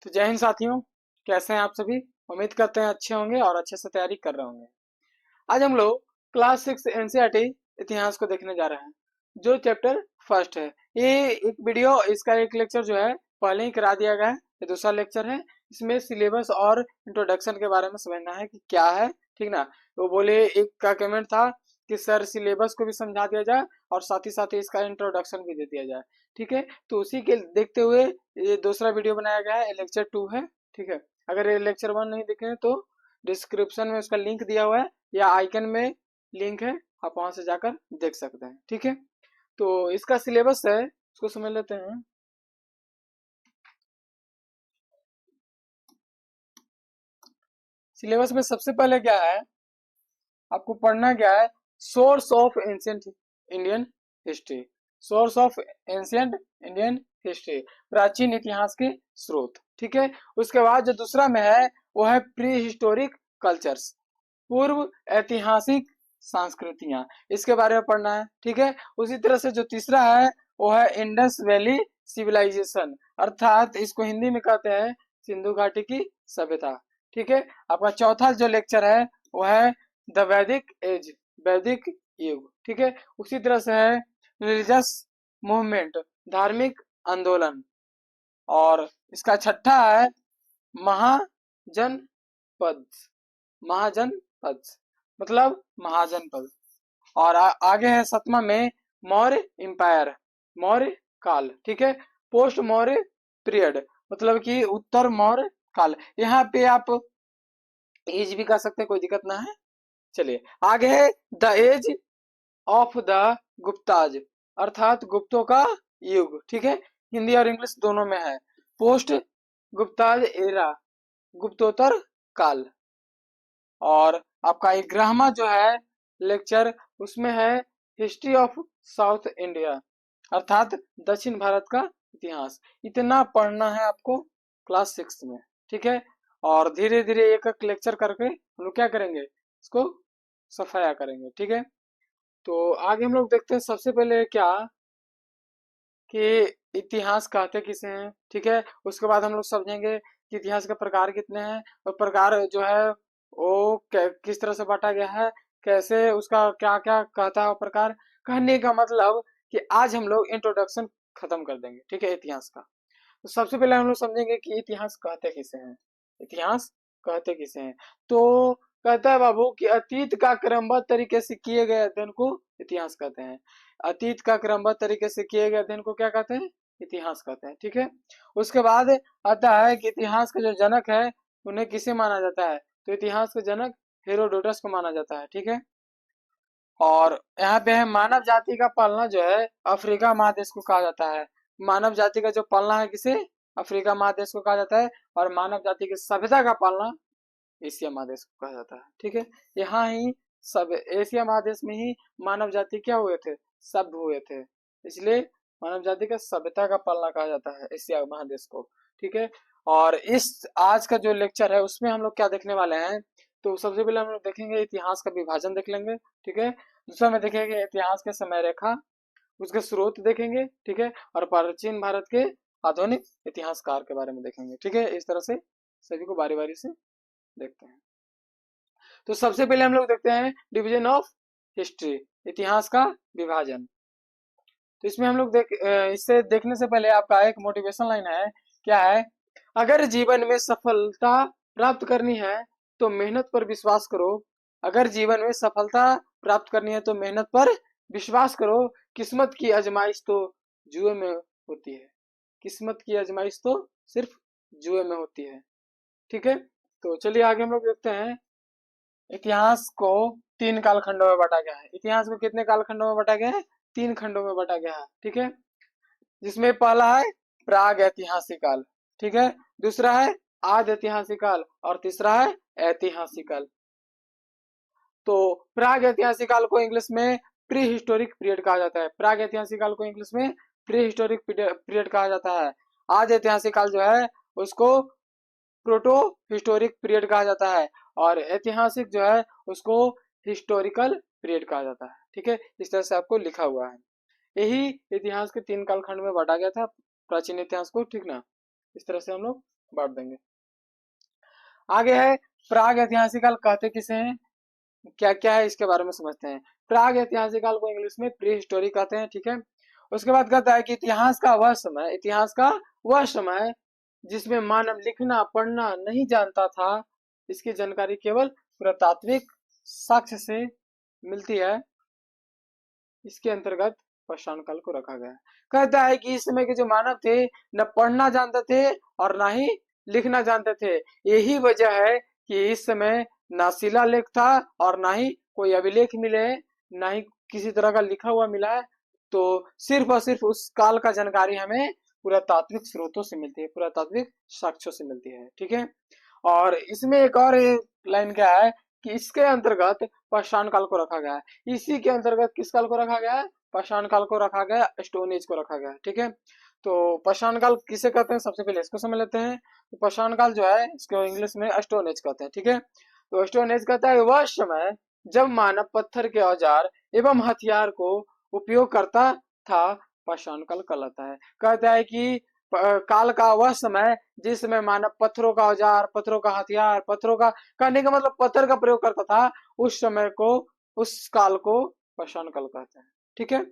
तो जय हिंद साथियों, कैसे हैं आप सभी। उम्मीद करते हैं अच्छे होंगे और अच्छे से तैयारी कर रहे होंगे। आज हम लोग क्लास 6 एनसीईआरटी इतिहास को देखने जा रहे हैं, जो चैप्टर फर्स्ट है। ये एक वीडियो, इसका एक लेक्चर जो है पहले ही करा दिया गया है। ये दूसरा लेक्चर है। इसमें सिलेबस और इंट्रोडक्शन के बारे में समझना है कि क्या है, ठीक ना। वो बोले, एक का कमेंट था कि सर सिलेबस को भी समझा दिया जाए और साथ ही इसका इंट्रोडक्शन भी दे दिया जाए। ठीक है, तो उसी के देखते हुए ये दूसरा वीडियो बनाया गया है। लेक्चर 2 है। ठीक है, अगर ये लेक्चर 1 नहीं देखे तो डिस्क्रिप्शन में उसका लिंक दिया हुआ है या आइकन में लिंक है, आप वहां से जाकर देख सकते हैं। ठीक है, तो इसका सिलेबस है, उसको समझ लेते हैं। सिलेबस में सबसे पहले क्या है, आपको पढ़ना क्या है, source of ancient Indian history. Source of ancient Indian history, प्राचीन इतिहास के स्रोत। ठीक है, उसके बाद जो दूसरा में है वो है प्री हिस्टोरिक कल्चर्स, पूर्व ऐतिहासिक संस्कृतियां, इसके बारे में पढ़ना है। ठीक है, उसी तरह से जो तीसरा है वो है इंडस वैली सिविलाइजेशन, अर्थात इसको हिंदी में कहते हैं सिंधु घाटी की सभ्यता। ठीक है, आपका चौथा जो लेक्चर है वो है द वैदिक एज, वैदिक युग। ठीक है, उसी तरह से है रिलीजियस मूवमेंट, धार्मिक आंदोलन। और इसका छठा है महाजनपद, महाजनपद मतलब महाजनपद। और आगे है सतमा में मौर्य इंपायर, मौर्य काल। ठीक है, पोस्ट मौर्य पीरियड मतलब कि उत्तर मौर्य काल। यहाँ पे आप एज भी कर सकते हैं, कोई दिक्कत ना है। चलिए आगे है the age of the Guptas, अर्थात गुप्तों का युग। ठीक है, हिंदी और इंग्लिश दोनों में है। पोस्ट गुप्ताज एरा, गुप्तोत्तर काल। और आपका 11वां जो है लेक्चर, उसमें है हिस्ट्री ऑफ साउथ इंडिया, अर्थात दक्षिण भारत का इतिहास। इतना पढ़ना है आपको क्लास 6 में। ठीक है, और धीरे धीरे एक एक लेक्चर करके हम लोग क्या करेंगे, इसको सफाया करेंगे। ठीक है, तो आगे हम लोग देखते हैं सबसे पहले क्या कि इतिहास कहते किसे हैं। ठीक है, उसके बाद हम लोग समझेंगे कि इतिहास के प्रकार कितने हैं और प्रकार जो है वो किस तरह से बांटा गया है, कैसे उसका क्या क्या कहता है वो प्रकार। कहने का मतलब कि आज हम लोग इंट्रोडक्शन खत्म कर देंगे। ठीक है, इतिहास का। तो सबसे पहले हम लोग समझेंगे कि इतिहास कहते किसे हैं। इतिहास कहते किसे हैं, तो कहता है बाबू कि अतीत का क्रमबद्ध तरीके से किए गए अध्ययन को इतिहास कहते हैं। अतीत का क्रमबद्ध तरीके से किए गए अध्ययन को क्या कहते हैं, इतिहास कहते हैं। ठीक है, उसके बाद आता है कि इतिहास का जो जनक है उन्हें किसे माना जाता है, तो इतिहास का जनक हेरोडोटस को माना जाता है। ठीक है, और यहाँ पे है मानव जाति का पालना जो है अफ्रीका महादेश को कहा जाता है। मानव जाति का जो पालना है किसे, अफ्रीका महादेश को कहा जाता है। और मानव जाति की सभ्यता का पालना एशिया महादेश को कहा जाता है। ठीक है, यहाँ ही सब एशिया महादेश में ही मानव जाति क्या हुए थे, सभ्य हुए थे, इसलिए मानव जाति का सभ्यता का पालना कहा जाता है एशिया महादेश को। ठीक है, और इस आज का जो लेक्चर है उसमें हम लोग क्या देखने वाले हैं, तो सबसे पहले हम लोग देखेंगे इतिहास का विभाजन देख लेंगे। ठीक है, दूसरा में देखेंगे इतिहास के समय रेखा, उसके स्रोत देखेंगे। ठीक है, और प्राचीन भारत के आधुनिक इतिहासकार के बारे में देखेंगे। ठीक है, इस तरह से सभी को बारी बारी से देखते हैं। तो सबसे पहले हम लोग देखते हैं डिवीजन ऑफ हिस्ट्री, इतिहास का विभाजन। तो इसमें हम लोग इससे देखने से पहले आपका एक मोटिवेशन लाइन है, क्या है, अगर जीवन में सफलता प्राप्त करनी है तो मेहनत पर विश्वास करो। अगर जीवन में सफलता प्राप्त करनी है तो मेहनत पर विश्वास करो। किस्मत की आजमाइश तो जुए में होती है, किस्मत की आजमाइश तो सिर्फ जुए में होती है। ठीक है, तो चलिए आगे हम लोग देखते हैं। इतिहास को 3 कालखंडों में बांटा गया है। इतिहास को कितने कालखंडों में बांटा गया है, 3 खंडों में बांटा गया है। ठीक है, जिसमें पहला है प्राग ऐतिहासिक काल। ठीक है, दूसरा है आद ऐतिहासिक काल और तीसरा है ऐतिहासिक काल। तो प्राग ऐतिहासिक काल को इंग्लिश में प्री हिस्टोरिक पीरियड कहा जाता है। प्राग ऐतिहासिक काल को इंग्लिश में प्री हिस्टोरिक पीरियड कहा जाता है। आज ऐतिहासिक काल जो है उसको प्रोटो हिस्टोरिक पीरियड कहा जाता है। और ऐतिहासिक जो है उसको हिस्टोरिकल पीरियड कहा जाता है। ठीक है, इस तरह से आपको लिखा हुआ है। यही इतिहास के 3 कालखंड में बांटा गया था प्राचीन इतिहास को। ठीक ना, इस तरह से हम लोग बांट देंगे। आगे है प्राग ऐतिहासिक काल कहते किसे हैं, क्या क्या है इसके बारे में समझते हैं। प्राग ऐतिहासिक काल को इंग्लिश में प्री हिस्टोरी कहते हैं, ठीक है। उसके बाद कहता है कि इतिहास का वह समय जिसमें मानव लिखना पढ़ना नहीं जानता था, इसकी जानकारी केवल पुरातात्विक साक्ष्य से मिलती है, इसके अंतर्गत पाषाण काल को रखा गया है। कहता है कि इस समय के जो मानव थे न पढ़ना जानते थे और ना ही लिखना जानते थे। यही वजह है कि इस समय ना शिलालेख था और ना ही कोई अभिलेख मिले, ना ही किसी तरह का लिखा हुआ मिला है। तो सिर्फ और सिर्फ उस काल का जानकारी हमें पुरातात्विक स्रोतों से मिलती है, पुरातात्विक साक्ष्यों से मिलती है, ठीक है। और इसमें एक और लाइन क्या है कि इसके अंतर्गत पाषाण काल को रखा गया है। इसी के अंतर्गत किस काल को रखा गया है, पाषाण काल को रखा गया, स्टोन एज को रखा गया, ठीक है। तो पाषाण काल किसे कहते हैं, सबसे पहले इसको समझ लेते हैं। तो पाषाण काल जो है इसको इंग्लिश में स्टोन एज कहते हैं, ठीक है। तो स्टोन एज कहता है वह समय जब मानव पत्थर के औजार एवं हथियार को उपयोग करता था, पाषाण काल कहलाता है। कहता है कि काल का वह समय जिसमें मानव पत्थरों का औजार, पत्थरों का हथियार, पत्थरों का कहने का मतलब पत्थर का प्रयोग करता था, उस समय को, उस काल को पाषाण काल कहते हैं, ठीक है।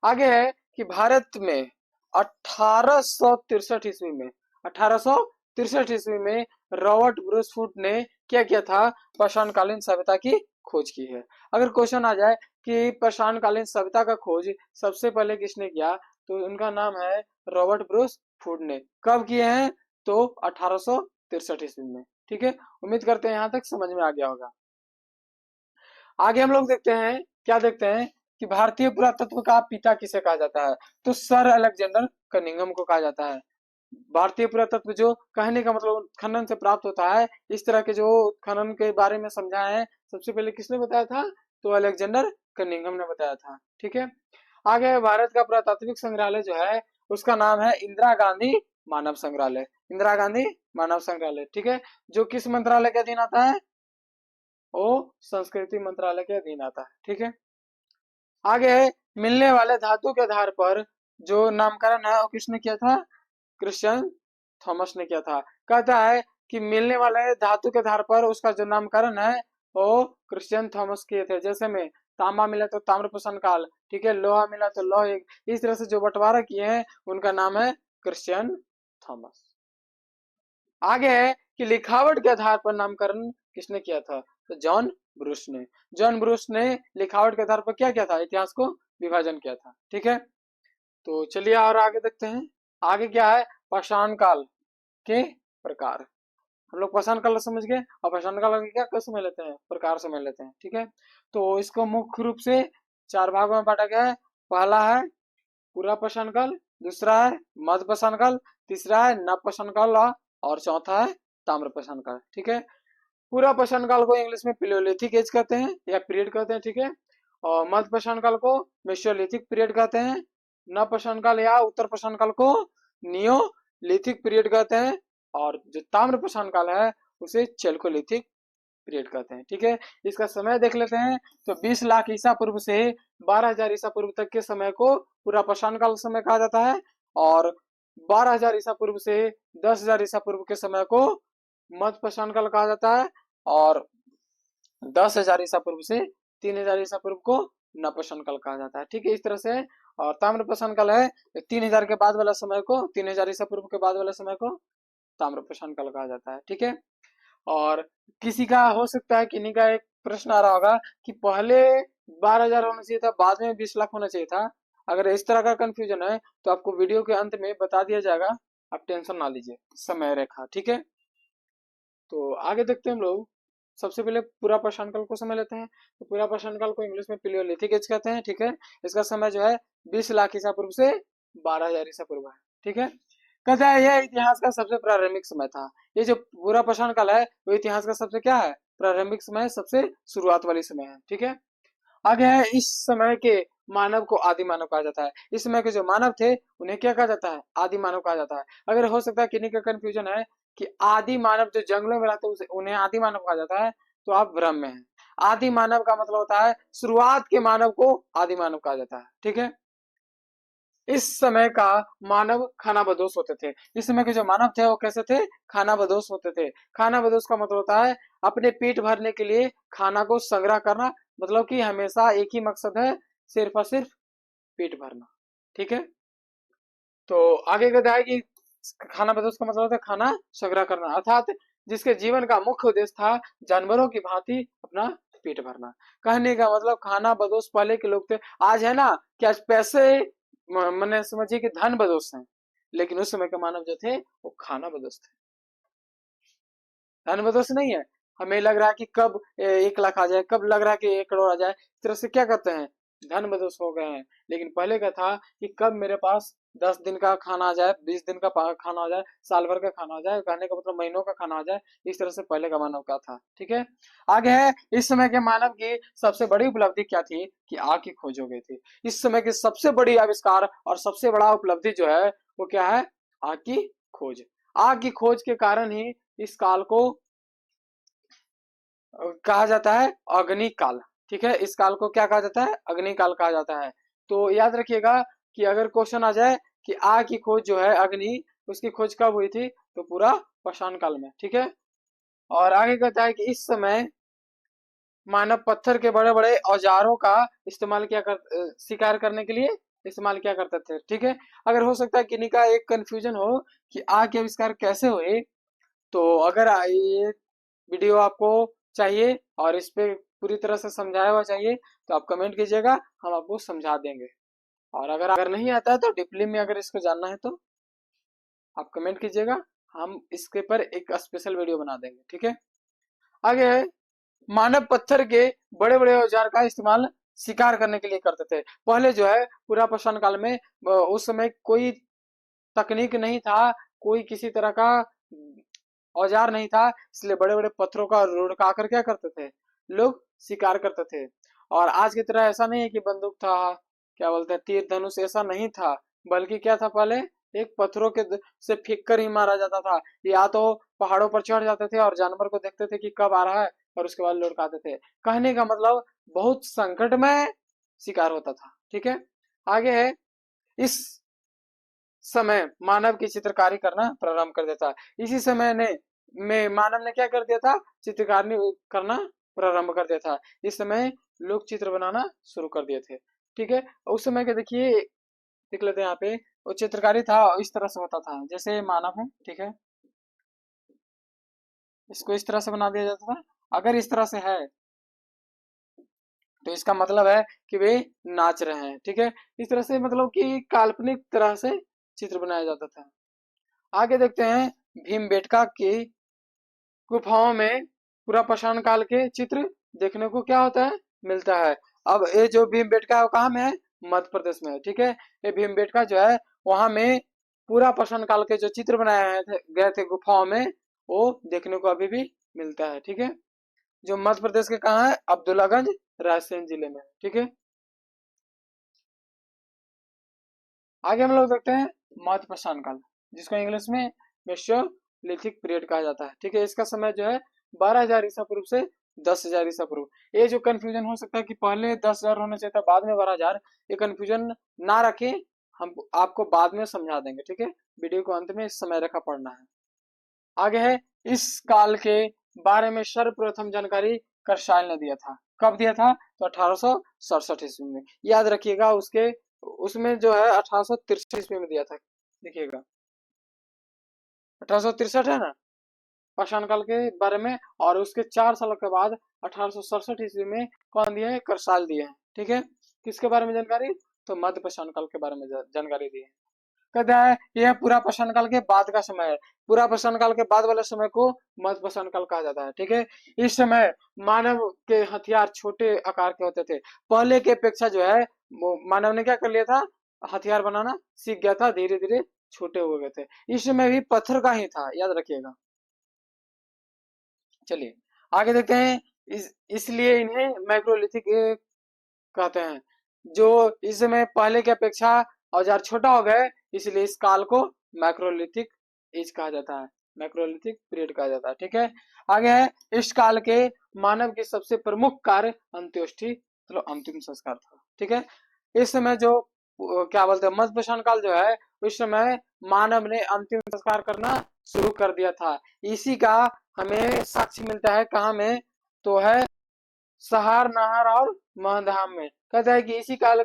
आगे है कि भारत में 1863 ईस्वी में 1863 ईस्वी में रॉबर्ट ब्रूसफुट ने क्या किया था, पाषाणकालीन सभ्यता की खोज की है। अगर क्वेश्चन आ जाए कि पाषाणकालीन सभ्यता का खोज सबसे पहले किसने किया, तो उनका नाम है रॉबर्ट ब्रूस फूड ने। कब किए हैं, तो 1863 ईस्वी में, ठीक है। उम्मीद करते हैं यहां तक समझ में आ गया होगा। आगे हम लोग देखते हैं, क्या देखते हैं कि भारतीय पुरातत्व का पिता किसे कहा जाता है, तो सर अलेक्जेंडर कनिंघम को कहा जाता है। भारतीय पुरातत्व जो कहने का मतलब खनन से प्राप्त होता है, इस तरह के जो खनन के बारे में समझाया है, सबसे पहले किसने बताया था, तो अलेक्जेंडर कनिंघम ने बताया था, ठीक है। आगे भारत का पुरातात्विक संग्रहालय जो है उसका नाम है इंदिरा गांधी मानव संग्रहालय, इंदिरा गांधी मानव संग्रहालय, ठीक है। जो किस मंत्रालय के अधीन आता है, वो संस्कृति मंत्रालय के अधीन आता है, ठीक है। आगे है मिलने वाले धातु के आधार पर जो नामकरण है वो किसने किया था, क्रिश्चियन थॉमस ने किया था। कहता है कि मिलने वाले धातु के आधार पर उसका जो नामकरण है वो क्रिश्चियन थॉमस किए थे। जैसे में तांबा मिला तो ताम्रप्रशन काल, ठीक है, लोहा मिला तो लोह युग, इस तरह से जो बंटवारा किए हैं उनका नाम है क्रिश्चियन थॉमस। आगे है कि लिखावट के आधार पर नामकरण किसने किया था, तो जॉन ब्रूस ने। जॉन ब्रूस ने लिखावट के आधार पर क्या किया था, इतिहास को विभाजन किया था, ठीक है। तो चलिए और आगे देखते हैं। आगे क्या है, पाषाण काल के प्रकार। हम लोग पाषाण काल समझ गए, और पाषाण काल के क्या समझ लेते हैं, प्रकार समझ लेते हैं, ठीक है। तो इसको मुख्य रूप से 4 भागों में बांटा गया है। पहला है पूरा पाषाण काल, दूसरा है मध्य पाषाण काल, तीसरा है नव पाषाण काल और चौथा है ताम्र पाषाण काल, ठीक है। पूरा पाषाण काल को इंग्लिश में पिलियोलिथिक एज कहते हैं या पीरियड कहते हैं, ठीक है। और मध्य पाषाण काल को मेसोलिथिक पीरियड कहते हैं। नव पाषाण काल या उत्तर पाषाण काल को नियोलिथिक पीरियड कहते हैं। और जो ताम्र पाषाण काल है उसे चेल्कोलिथिक पीरियड कहते हैं, ठीक है। इसका समय देख लेते हैं, तो 20 लाख ईसा पूर्व से 12,000 ईसा पूर्व तक के समय को पूरा पाषाण काल समय कहा जाता है। और 12,000 ईसा पूर्व से 10,000 ईसा पूर्व के समय को मध्य पाषाण काल कहा जाता है। और 10,000 ईसा पूर्व से 3,000 ईसा पूर्व को नवपाषाण काल कहा जाता है, ठीक है, इस तरह से। और ताम्रपाषाण काल है 3,000 के बाद वाला समय को, 3,000 ईसा पूर्व के बाद वाले समय को ताम्रपाषाण काल कहा जाता है, ठीक है। और किसी का हो सकता है किन्हीं का एक प्रश्न आ रहा होगा कि पहले 12,000 होना चाहिए था, बाद में 20 लाख होना चाहिए था। अगर इस तरह का कंफ्यूजन है तो आपको वीडियो के अंत में बता दिया जाएगा, आप टेंशन ना लीजिए, समय रेखा, ठीक है। तो आगे देखते हैं हम लोग। सबसे पहले पूरा पाषाण काल को समझ लेते हैं। तो पूरा पाषाण काल को इंग्लिश में पिलियोलिथिक एज कहते हैं, ठीक है। इसका समय जो है 20 लाख ईसा पूर्व से 12,000 ईसा पूर्व है, ठीक है। कहता है यह इतिहास का सबसे प्रारंभिक समय था। ये जो पूरा पाषाण काल है वो इतिहास का सबसे क्या है, प्रारंभिक समय, सबसे शुरुआत वाली समय है, ठीक है। आगे है इस समय के मानव को आदि मानव कहा जाता है। इस समय के जो मानव थे उन्हें क्या कहा जाता है, आदि मानव कहा जाता है। अगर हो सकता है किन्हीं का कंफ्यूजन है कि आदि मानव जो जंगलों में रहते हैं उन्हें आदि मानव कहा जाता है, तो आप भ्रम में हैं। आदि मानव का मतलब होता है शुरुआत के मानव को आदि मानव कहा जाता है, ठीक है। इस समय का मानव खानाबदोश होते थे। इस समय के जो मानव थे वो कैसे थे? खानाबदोश होते थे। खानाबदोश का मतलब होता है अपने पेट भरने के लिए खाना को संग्रह करना, मतलब कि हमेशा एक ही मकसद है, सिर्फ और सिर्फ पेट भरना। ठीक है, तो आगे कहता है कि खानाबदोश का मतलब होता है खाना संग्रह करना, अर्थात जिसके जीवन का मुख्य उद्देश्य था जानवरों की भांति अपना पेट भरना। कहने का मतलब खाना बदोश पहले के लोग थे। आज है ना कि आज पैसे मैंने समझिए कि धन बदोश हैं, लेकिन उस समय के मानव जो थे वो खाना बदोश थे, धन बदोश नहीं है। हमें लग रहा है कि कब 1 लाख आ जाए, कब लग रहा है कि 1 करोड़ आ जाए, इस तरह से क्या करते हैं, धन बदोश हो गए हैं। लेकिन पहले का था कि कब मेरे पास 10 दिन का खाना आ जाए, 20 दिन का खाना आ जाए, साल भर का खाना आ जाए, कहने का मतलब महीनों का खाना आ जाए। इस तरह से पहले का मानव का था। ठीक है, आगे है इस समय के मानव की सबसे बड़ी उपलब्धि क्या थी कि आग की खोज हो गई थी। इस समय की सबसे बड़ी आविष्कार और सबसे बड़ा उपलब्धि जो है वो क्या है? आग की खोज। आग की खोज के कारण ही इस काल को कहा जाता है अग्निकाल। ठीक है, इस काल को क्या कहा जाता है? अग्निकाल कहा जाता है। तो याद रखिएगा कि अगर क्वेश्चन आ जाए कि आग की खोज जो है अग्नि, उसकी खोज कब हुई थी, तो पूरा पाषाण काल में। ठीक है, और आगे कहता है कि इस समय मानव पत्थर के बड़े बड़े औजारों का इस्तेमाल शिकार करने के लिए इस्तेमाल किया करते थे। ठीक है, अगर हो सकता है किन्हीं का एक कंफ्यूजन हो कि आग के आविष्कार कैसे हुए, तो अगर ये वीडियो आपको चाहिए और इस पे पूरी तरह से समझाया हुआ चाहिए तो आप कमेंट कीजिएगा, हम आपको समझा देंगे। और अगर नहीं आता है तो डीपली में अगर इसको जानना है तो आप कमेंट कीजिएगा, हम इसके पर एक स्पेशल वीडियो बना देंगे। ठीक है, आगे है मानव पत्थर के बड़े बड़े औजार का इस्तेमाल शिकार करने के लिए करते थे। पहले जो है पूरा पाषाण काल में उस समय कोई तकनीक नहीं था, कोई किसी तरह का औजार नहीं था, इसलिए बड़े बड़े पत्थरों का रुड़का कर क्या करते थे, लोग शिकार करते थे। और आज की तरह ऐसा नहीं है कि बंदूक था, क्या बोलते हैं, तीर धनुष, ऐसा नहीं था। बल्कि क्या था, पहले एक पत्थरों के से फेंक कर ही मारा जाता था, या तो पहाड़ों पर चढ़ जाते थे और जानवर को देखते थे कि कब आ रहा है और उसके बाद लुढ़काते थे। कहने का मतलब बहुत संकटमय शिकार होता था। ठीक है, आगे है इस समय मानव की चित्रकारी करना प्रारंभ कर देता है। इसी समय ने में मानव ने क्या कर दिया था, चित्रकारी करना प्रारंभ कर दिया था। इस समय लोग चित्र बनाना शुरू कर दिए थे। ठीक है, उस समय के देखिए देख लेते हैं यहाँ पे, वो चित्रकारी था इस तरह से होता था, जैसे मानव है, ठीक है, इसको इस तरह से बना दिया जाता था। अगर इस तरह से है तो इसका मतलब है कि वे नाच रहे हैं। ठीक है, इस तरह से मतलब कि काल्पनिक तरह से चित्र बनाया जाता था। आगे देखते हैं भीमबेटका की गुफाओं में पूरा पाषाण काल के चित्र देखने को क्या होता है, मिलता है। अब ये जो भीमबेटका है वो कहाँ में है? मध्य प्रदेश में है। ठीक है, ये भीमबेटका जो है वहां में पूरा पाषाण काल के जो चित्र बनाए गए थे गुफाओं में, वो देखने को अभी भी मिलता है। ठीक है, जो मध्य प्रदेश के कहाँ है? अब्दुल्लागंज रायसेन जिले में। ठीक है, आगे हम लोग देखते हैं मध्य पाषाण काल, जिसको इंग्लिश में मेसोलिथिक पीरियड कहा जाता है। ठीक है, इसका समय जो है 12,000 ईसा पूर्व से 10,000 ईसा पूर्व। ये जो कंफ्यूजन हो सकता है कि पहले 10,000 होना चाहिए था, बाद में 12,000, ये कंफ्यूजन ना रखें, हम आपको बाद में समझा देंगे। ठीक है, वीडियो को अंत में इस समय रेखा पढ़ना है। आगे है इस काल के बारे में सर्वप्रथम जानकारी कर्सायल ने दिया था। कब दिया था? तो 1867 ईस्वी में। याद रखिएगा, उसके उसमें जो है 1863 ईस्वी में दिया था। देखिएगा 1863 है ना पाषाण काल के बारे में, और उसके 4 साल के बाद 1867 ईस्वी में कौन दिया है? करसाल दिए हैं। ठीक है, किसके बारे में जानकारी? तो मध्य पाषाण काल के बारे में जानकारी दी है। कहता है यह पूरा पाषाण काल के बाद का समय है। पूरा पाषाण काल के बाद वाले समय को मध्य पाषाण काल कहा जाता है। ठीक है, इस समय मानव के हथियार छोटे आकार के होते थे। पहले के अपेक्षा जो है मानव ने क्या कर लिया था, हथियार बनाना सीख गया था, धीरे धीरे छोटे हो गए थे। इस समय भी पत्थर का ही था, याद रखिएगा। चलिए आगे देखते हैं, इसलिए इन्हें माइक्रोलिथिक कहते हैं। जो इस समय पहले की अपेक्षा औजार छोटा हो गए, इसलिए इस काल को मैक्रोलिथिक एज कहा जाता है, मैक्रोलिथिक पीरियड कहा जाता है। ठीक है, आगे है इस काल के मानव की सबसे प्रमुख कार्य अंत्येष्टि मतलब अंतिम संस्कार था। ठीक है, इस समय जो क्या बोलते हैं, मध्य पाषाण काल जो है उस समय मानव ने अंतिम संस्कार करना शुरू कर दिया था। इसी का हमें साक्ष्य मिलता है कहाँ में, तो है सहार नहर और महधाम में। कहता है कि इसी काल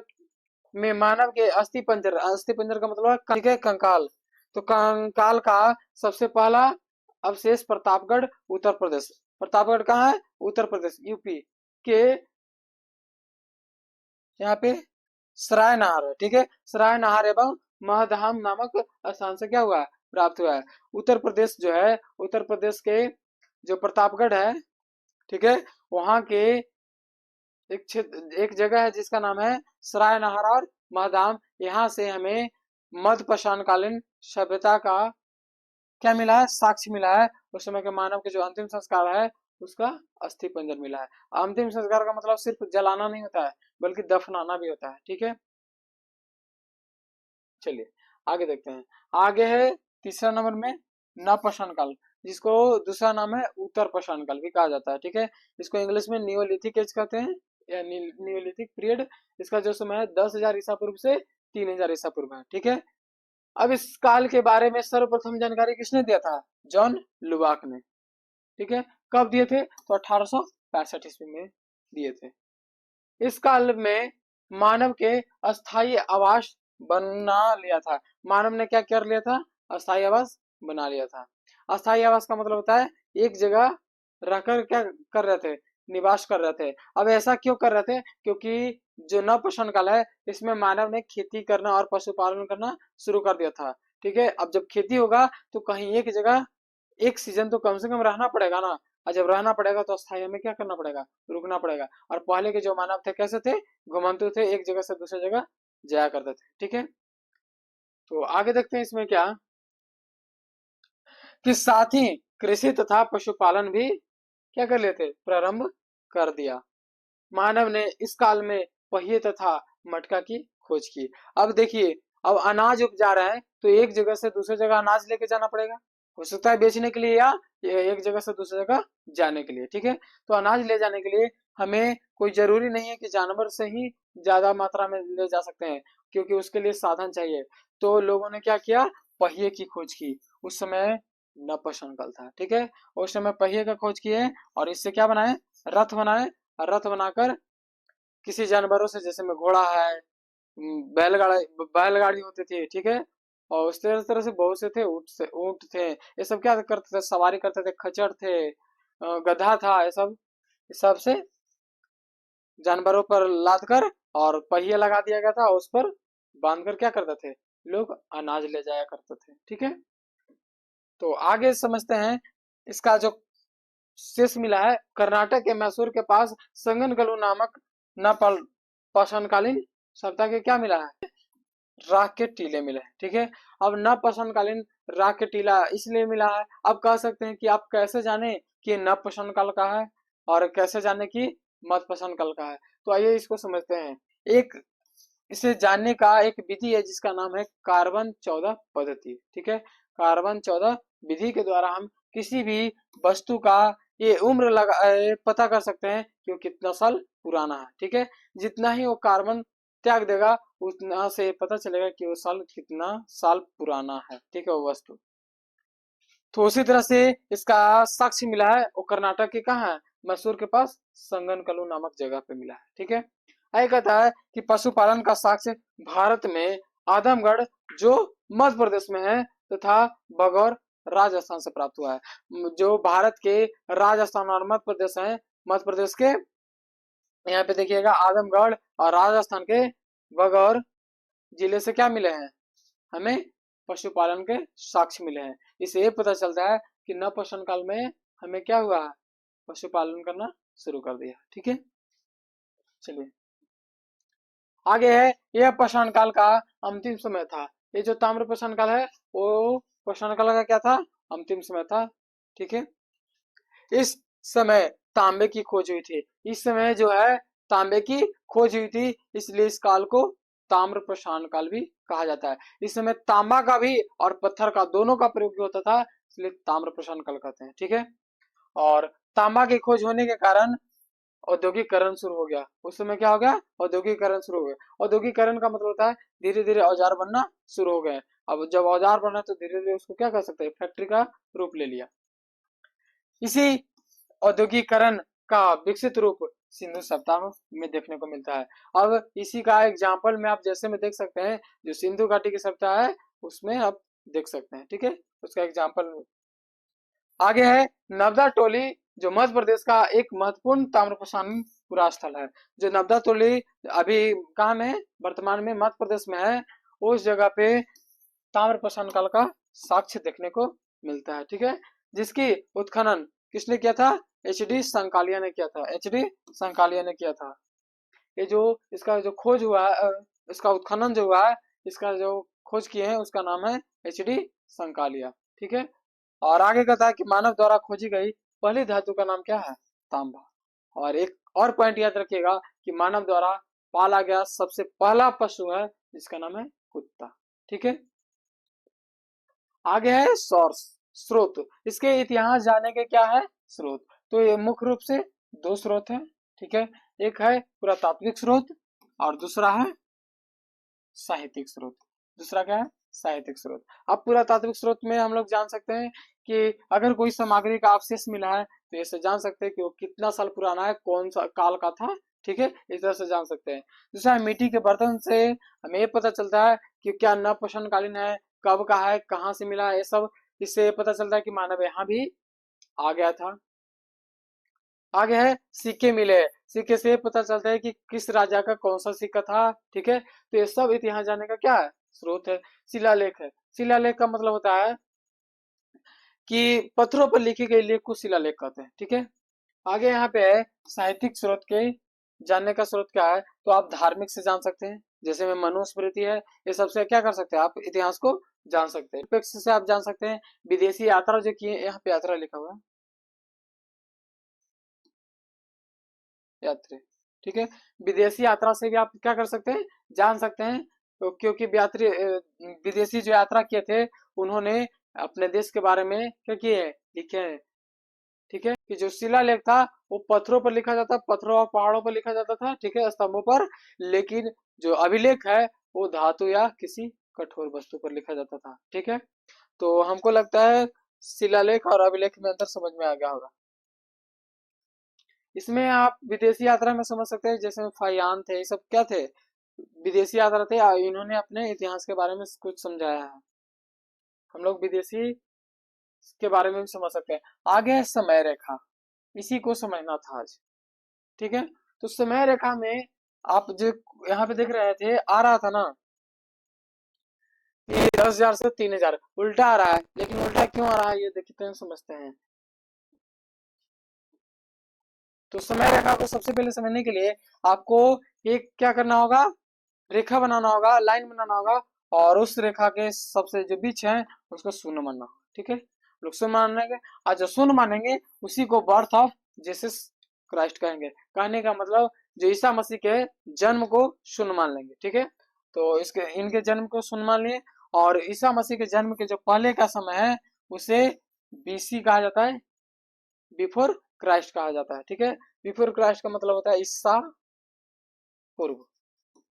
में मानव के अस्थि पंजर का मतलब है ठीक है कंकाल। तो कंकाल का सबसे पहला अवशेष प्रतापगढ़ उत्तर प्रदेश। प्रतापगढ़ कहाँ है? उत्तर प्रदेश यूपी के यहाँ पे सराय नहर है, ठीक है। सराय नहर एवं महधाम नामक स्थान से क्या हुआ है? प्राप्त हुआ है। उत्तर प्रदेश जो है, उत्तर प्रदेश के जो प्रतापगढ़ है, ठीक है, वहां के एक क्षेत्र, एक जगह है जिसका नाम है सराय नहर और महधाम। यहाँ से हमें मध्य पाषाण कालीन सभ्यता का क्या मिला है? साक्ष्य मिला है। उस समय के मानव के जो अंतिम संस्कार है उसका अस्थि पंजर मिला है। अंतिम संस्कार का मतलब सिर्फ जलाना नहीं होता है बल्कि दफनाना भी होता है, ठीक है। चलिए आगे देखते हैं। आगे है तीसरा नंबर में नवपाषाण काल, जिसको दूसरा नाम है उत्तर पाषाण काल भी कहा जाता है, ठीक है। इसको इंग्लिश में नियोलिथिक एज कहते हैं या नियोलिथिक पीरियड। इसका जो समय है 10,000 ईसा पूर्व से 3,000 ईसा पूर्व है, ठीक है। अब इस काल के बारे में सर्वप्रथम जानकारी किसने दिया था? जॉन लुबाक ने, ठीक है। कब दिए थे? तो 1865 ईस्वी में दिए थे। इस काल में मानव के अस्थायी आवास बना लिया था। मानव ने क्या कर लिया था? अस्थायी आवास बना लिया था। अस्थायी आवास का मतलब होता है एक जगह रहकर क्या कर रहे थे? निवास कर रहे थे। अब ऐसा क्यों कर रहे थे? क्योंकि जो नवपाषाण काल है इसमें मानव ने खेती करना और पशुपालन करना शुरू कर दिया था, ठीक है। अब जब खेती होगा तो कहीं एक जगह एक सीजन तो कम से कम रहना पड़ेगा ना। और जब रहना पड़ेगा तो अस्थायी में क्या करना पड़ेगा? रुकना पड़ेगा। और पहले के जो मानव थे कैसे थे? घुमंतु थे, एक जगह से दूसरी जगह जाया करते थे, ठीक है। तो आगे देखते हैं इसमें क्या कि साथ ही कृषि तथा पशुपालन भी क्या कर लेते? प्रारंभ कर दिया। मानव ने इस काल में पहिए तथा मटका की खोज की। अब देखिए, अब अनाज उपजा रहे हैं तो एक जगह से दूसरी जगह अनाज लेके जाना पड़ेगा, हो सकता है बेचने के लिए या एक जगह से दूसरी जगह जाने के लिए, ठीक है। तो अनाज ले जाने के लिए हमें कोई जरूरी नहीं है कि जानवर से ही ज्यादा मात्रा में ले जा सकते हैं, क्योंकि उसके लिए साधन चाहिए। तो लोगों ने क्या किया? पहिए की खोज की। उस समय नवपाषाण काल था, ठीक है। उस समय पहिए का खोज किए और इससे क्या बनाए? रथ बनाए। और रथ बनाकर किसी जानवरों से, जैसे में घोड़ा है, बैलगाड़ी बैलगाड़ी होती थी, ठीक है। और उस तरह से बहुत से थे, ऊंट थे, ये सब क्या करते थे? सवारी करते थे। खच्चर थे, गधा था, ये सब से जानवरों पर लाद कर और पहिए लगा दिया गया था। उस पर बांध कर क्या करते थे? लोग अनाज ले जाया करते थे, ठीक है। तो आगे समझते हैं इसका जो शेष मिला है। कर्नाटक के मैसूर के पास संगनगलू नामक नवपाल पाषाणकालीन सभ्यता के क्या मिला है? राख के टीले मिले हैं, ठीक है। अब नवपाषाणकालीन राख के टीला इसलिए मिला है। अब कह सकते हैं कि आप कैसे जाने कि नवपाषाण काल का है और कैसे जाने कि मध्यपाषाण काल का है। तो आइए इसको समझते हैं। एक इसे जानने का एक विधि है जिसका नाम है कार्बन 14 पद्धति, ठीक है। कार्बन 14 विधि के द्वारा हम किसी भी वस्तु का ये उम्र लगा पता कर सकते हैं कि वो कितना साल पुराना है, ठीक है। जितना ही वो कार्बन त्याग देगा उतना से पता चलेगा कि वो साल कितना साल पुराना है, ठीक है, वो वस्तु। तो उसी तरह से इसका साक्ष्य मिला है वो कर्नाटक के कहाँ है? मैसूर के पास संगनकलू नामक जगह पे मिला है, ठीक है। आगे कहता है कि पशुपालन का साक्ष्य भारत में आदमगढ़ जो मध्य प्रदेश में है तथा बगौर राजस्थान से प्राप्त हुआ है। जो भारत के राजस्थान और मध्य प्रदेश है, मध्य प्रदेश के यहाँ पे देखिएगा आदमगढ़ और राजस्थान के बगौर जिले से क्या मिले हैं? हमें पशुपालन के साक्ष्य मिले हैं। इससे ये पता चलता है कि नवपाषाण काल में हमें क्या हुआ है? पशुपालन करना शुरू कर दिया, ठीक है। चलिए आगे है, यह पाषाण काल का अंतिम समय था। ये जो ताम्र पाषाण काल है वो पाषाण काल का क्या था? अंतिम समय था, ठीक है। इस समय तांबे की खोज हुई थी। इस समय जो है तांबे की खोज हुई थी, इसलिए इस काल को ताम्र पाषाण काल भी कहा जाता है। इस समय तांबा का भी और पत्थर का दोनों का प्रयोग होता था, इसलिए ताम्र पाषाण काल कहते हैं, ठीक है। और तांबा की खोज होने के कारण औद्योगिकरण शुरू हो गया। उस समय क्या हो गया? औद्योगिकरण शुरू हो गया। औद्योगिकरण का मतलब होता है धीरे धीरे औजार बनना शुरू हो गए। अब जब औजार बना तो धीरे धीरे उसको क्या कर सकते हैं? फैक्ट्री का रूप ले लिया। इसी औद्योगिकरण का विकसित रूप सिंधु सभ्यता में देखने को मिलता है। अब इसी का एग्जाम्पल में आप जैसे में देख सकते हैं, जो सिंधु घाटी की सभ्यता है उसमें आप देख सकते हैं। ठीक है, उसका एग्जाम्पल आगे है नर्मदा टोली, जो मध्य प्रदेश का एक महत्वपूर्ण ताम्र प्रसारण पूरा स्थल है। जो नर्मदा टोली अभी कहाँ में है? वर्तमान में मध्य प्रदेश में है। उस जगह पे ताम्र प्रसारण काल का साक्ष्य देखने को मिलता है। ठीक है, जिसकी उत्खनन किसने किया था? एच डी संकालिया ने किया था। एच डी संकालिया ने किया था। ये जो इसका जो खोज हुआ है, इसका उत्खनन जो हुआ है, इसका जो खोज किए हैं उसका नाम है एच डी संकालिया। ठीक है, और आगे कहता है कि मानव द्वारा खोजी गई पहली धातु का नाम क्या है? तांबा। और एक और पॉइंट याद रखिएगा कि मानव द्वारा पाला गया सबसे पहला पशु है जिसका नाम है कुत्ता। ठीक है, आगे है सोर्स, स्रोत। इसके इतिहास जानने के क्या है? स्रोत। तो ये मुख्य रूप से दो स्रोत हैं। ठीक है, एक है पुरातात्विक स्रोत और दूसरा है साहित्यिक स्रोत। दूसरा क्या है? साहित्यिक स्रोत। अब पुरातात्विक स्रोत में हम लोग जान सकते हैं कि अगर कोई सामग्री का अवशेष मिला है तो ऐसे जान सकते हैं कि वो कितना साल पुराना है, कौन सा काल का था। ठीक है, इस तरह से जान सकते हैं। दूसरा मिट्टी के बर्तन से हमें ये पता चलता है कि क्या नवपाषाणकालीन है, कब का है, कहाँ से मिला है, ये सब इससे पता चलता है कि मानव यहाँ भी आ गया था। आगे है सिक्के मिले। सिक्के से पता चलता है कि किस राजा का कौन सा सिक्का था। ठीक है, तो ये सब इतिहास जानने का क्या है? स्रोत है। शिलालेख है। शिलालेख का मतलब होता है कि पत्थरों पर लिखी गई लेख को शिलालेख कहते हैं। ठीक है, आगे यहाँ पे है साहित्यिक स्रोत के जानने का स्रोत क्या है? तो आप धार्मिक से जान सकते हैं, जैसे में मनुस्मृति है। ये सबसे क्या कर सकते हैं? आप इतिहास को जान सकते हैं। निरपेक्ष से आप जान सकते हैं विदेशी यात्रा जो किए, यहाँ पे यात्रा लिखा हुआ है, यात्री। ठीक है, विदेशी यात्रा से भी आप क्या कर सकते हैं? जान सकते हैं। तो क्योंकि यात्री विदेशी जो यात्रा किए थे उन्होंने अपने देश के बारे में क्या किए हैं? लिखे हैं। ठीक है, कि जो शिलालेख था वो पत्थरों पर लिखा जाता, पत्थरों और पहाड़ों पर लिखा जाता था। ठीक है, स्तंभों पर। लेकिन जो अभिलेख है वो धातु या किसी कठोर वस्तु पर लिखा जाता था। ठीक है, तो हमको लगता है शिलालेख और अभिलेख में अंतर समझ में आ गया होगा। इसमें आप विदेशी यात्रा में समझ सकते हैं, जैसे फाहियान थे, ये सब क्या थे? विदेशी यात्रा थे। इन्होंने अपने इतिहास के बारे में कुछ समझाया है। हम लोग विदेशी के बारे में भी समझ सकते हैं। आगे है समय रेखा, इसी को समझना था आज। ठीक है, तो समय रेखा में आप जो यहाँ पे देख रहे थे आ रहा था ना कि 10,000 से 3,000 उल्टा आ रहा है, लेकिन उल्टा क्यों आ रहा है ये देखते हैं, समझते हैं। तो समय रेखा को सबसे पहले समझने के लिए आपको एक क्या करना होगा? रेखा बनाना होगा, लाइन बनाना होगा, और उस रेखा के सबसे जो बीच है उसको शून्य मानना होगा। ठीक है, लोग शून्य मानेंगे, और जो शून्य मानेंगे उसी को बर्थ ऑफ जीसस क्राइस्ट कहेंगे। कहने का मतलब जो ईसा मसीह के जन्म को शून्य मान लेंगे। ठीक है, तो इसके इनके जन्म को शून्य मान लिए, और ईसा मसीह के जन्म के जो पहले का समय है उसे बीसी कहा जाता है, बिफोर क्राइस्ट कहा जाता है। ठीक है, बिफोर क्राइस्ट का मतलब होता है ईसा पूर्व।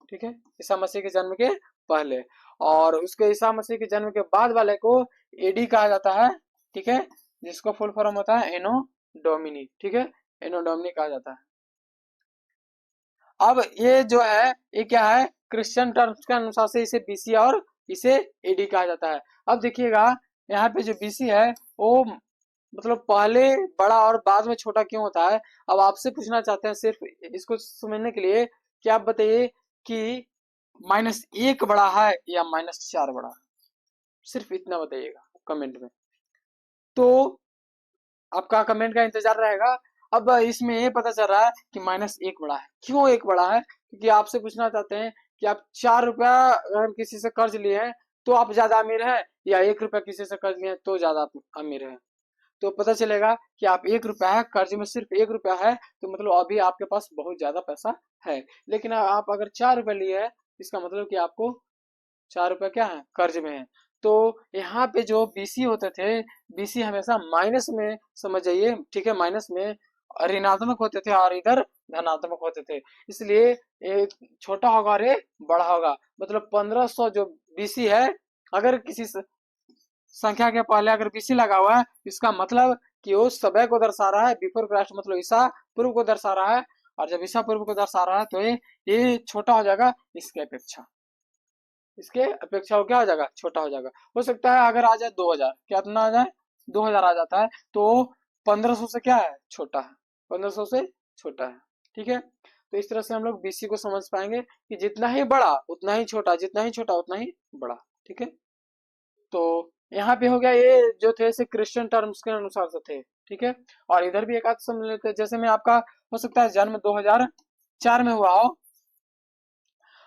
ठीक है, ईसा मसीह के जन्म के पहले, और उसके ईसा मसीह के जन्म के बाद वाले को एडी कहा जाता है। ठीक है, जिसको फुल फॉर्म होता है एनो डोमिनी। ठीक है, एनो डोमिनी कहा जाता है। अब ये जो है ये क्या है? क्रिश्चियन टर्म्स के अनुसार से इसे बीसी और इसे एडी कहा जाता है। अब देखिएगा यहाँ पे जो बीसी है वो मतलब पहले बड़ा और बाद में छोटा क्यों होता है? अब आपसे पूछना चाहते हैं सिर्फ इसको समझने के लिए कि आप बताइए कि -1 बड़ा है या -4 बड़ा है? सिर्फ इतना बताइएगा कमेंट में। तो आपका कमेंट का इंतजार रहेगा। अब इसमें ये पता चल रहा है कि -1 बड़ा है। क्यों 1 बड़ा है? क्योंकि आपसे पूछना चाहते हैं कि आप 4 रुपया अगर किसी से कर्ज लिए हैं तो आप ज्यादा अमीर हैं, या 1 रुपया किसी से कर्ज लिए हैं तो ज्यादा अमीर हैं। तो पता चलेगा कि आप 1 रुपया है कर्ज में, सिर्फ 1 रुपया है तो मतलब अभी आपके पास बहुत ज्यादा पैसा है। लेकिन आप अगर 4 रुपया लिए है इसका मतलब कि आपको 4 रुपया क्या है? कर्ज में है। तो यहाँ पे जो बीसी होते थे, बीसी हमेशा माइनस में समझ जाइए। ठीक है, माइनस में, ऋणात्मक होते थे और इधर धनात्मक होते थे, इसलिए ये छोटा होगा और ये बड़ा होगा। मतलब 1500 जो बीसी है, अगर किसी संख्या के पहले अगर बीसी लगा हुआ है, इसका मतलब कि वो समय को दर्शा रहा है, बिफोर क्राइस्ट मतलब ईसा पूर्व को दर्शा रहा है, और जब ईसा पूर्व को दर्शा रहा है तो ये छोटा हो जाएगा इसके अपेक्षा, इसके अपेक्षा वो क्या हो जाएगा, छोटा हो जाएगा। हो सकता है अगर आ जाए 2000, क्या इतना आ जाए 2000 आ जाता है, तो 1500 से क्या है, छोटा है, 1500 से छोटा है। ठीक है, तो इस तरह से हम लोग बीसी को समझ पाएंगे कि जितना ही बड़ा उतना ही छोटा, जितना ही छोटा उतना ही बड़ा। ठीक है, तो यहाँ पे हो गया, ये जो थे से क्रिश्चियन टर्म्स के अनुसार से थे। ठीक है, और इधर भी एक आध समझ लेते हैं, जैसे में आपका हो सकता है जन्म 2004 में हुआ हो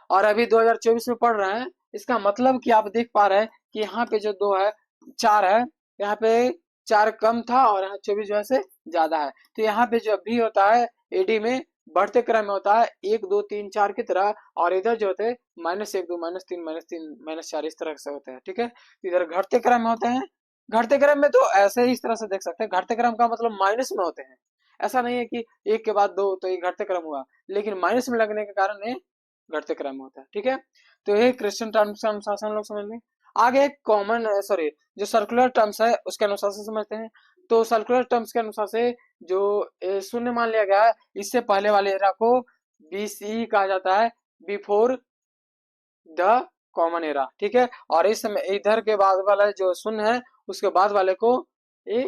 और अभी 2024 में पढ़ रहे हैं, इसका मतलब कि आप देख पा रहे हैं कि यहाँ पे जो 2 है 4 है, यहाँ पे 4 कम था और यहाँ 24 जो है से ज्यादा है। तो यहाँ पे जो भी होता है एडी में बढ़ते क्रम में होता है 1 2 3 4 की तरह, और इधर जो होते हैं -1 2 -3 -3 -4 इस तरह से होते हैं। ठीक है, इधर घटते क्रम में होते हैं। घटते क्रम में तो ऐसे ही इस तरह से देख सकते हैं, घटते क्रम का मतलब माइनस में होते हैं। ऐसा नहीं है कि एक के बाद दो तो ये घटते क्रम हुआ, लेकिन माइनस में लगने के कारण ये घटते क्रम में होता है। ठीक है, तो ये क्रिश्चियन टर्म्स के अनुसार से हम लोग समझ लें। आगे कॉमन सॉरी जो सर्कुलर टर्म्स है उसके अनुसार से समझते हैं। तो सर्कुलर टर्म्स के अनुसार से जो शून्य मान लिया गया है, इससे पहले वाले एरा को बीसी कहा जाता है, बिफोर द कॉमन एरा। ठीक है, और इस समय इधर के बाद वाला जो शून्य है उसके बाद वाले को ए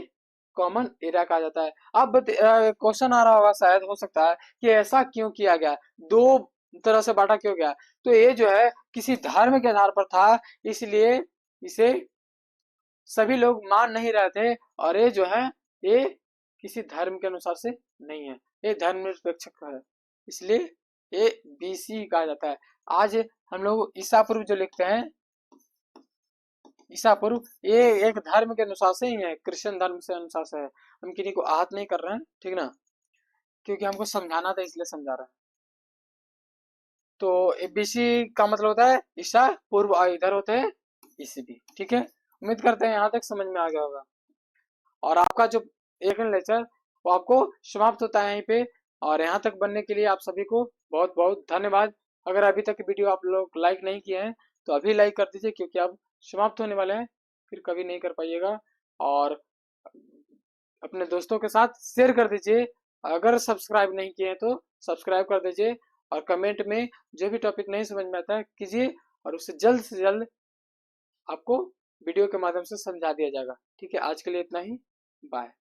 कॉमन एरा कहा जाता है। अब क्वेश्चन आ रहा होगा शायद, हो सकता है कि ऐसा क्यों किया गया, दो तरह से बांटा क्यों गया। तो ये जो है किसी धर्म के आधार पर था, इसलिए इसे सभी लोग मान नहीं रहे थे, और ये जो है ये किसी धर्म के अनुसार से नहीं है, ये धर्मनिरपेक्ष है, इसलिए ये बीसी कहा जाता है। आज हम लोग ईसा पूर्व जो लिखते हैं, ईसा पूर्व, ये एक धर्म के अनुसार से ही है, क्रिश्चियन धर्म से अनुसार से है। हम किसी को आहत नहीं कर रहे हैं, ठीक ना, क्योंकि हमको समझाना था इसलिए समझा रहे हैं। तो बीसी का मतलब होता है ईसा पूर्व, और इधर होते हैं ईसवी। ठीक है, उम्मीद करते हैं यहाँ तक समझ में आ गया होगा। और आपका जो एक लेक्चर वो आपको समाप्त होता है यहीं पे, और यहाँ तक बनने के लिए आप सभी को बहुत बहुत धन्यवाद। अगर अभी तक वीडियो आप लोग लाइक नहीं किए हैं तो अभी लाइक कर दीजिए, क्योंकि अब समाप्त होने वाले हैं, फिर कभी नहीं कर पाइएगा। और अपने दोस्तों के साथ शेयर कर दीजिए। अगर सब्सक्राइब नहीं किए हैं तो सब्सक्राइब कर दीजिए, और कमेंट में जो भी टॉपिक नहीं समझ में आता है कीजिए, और उससे जल्द आपको वीडियो के माध्यम से समझा दिया जाएगा। ठीक है, आज के लिए इतना ही, बाय।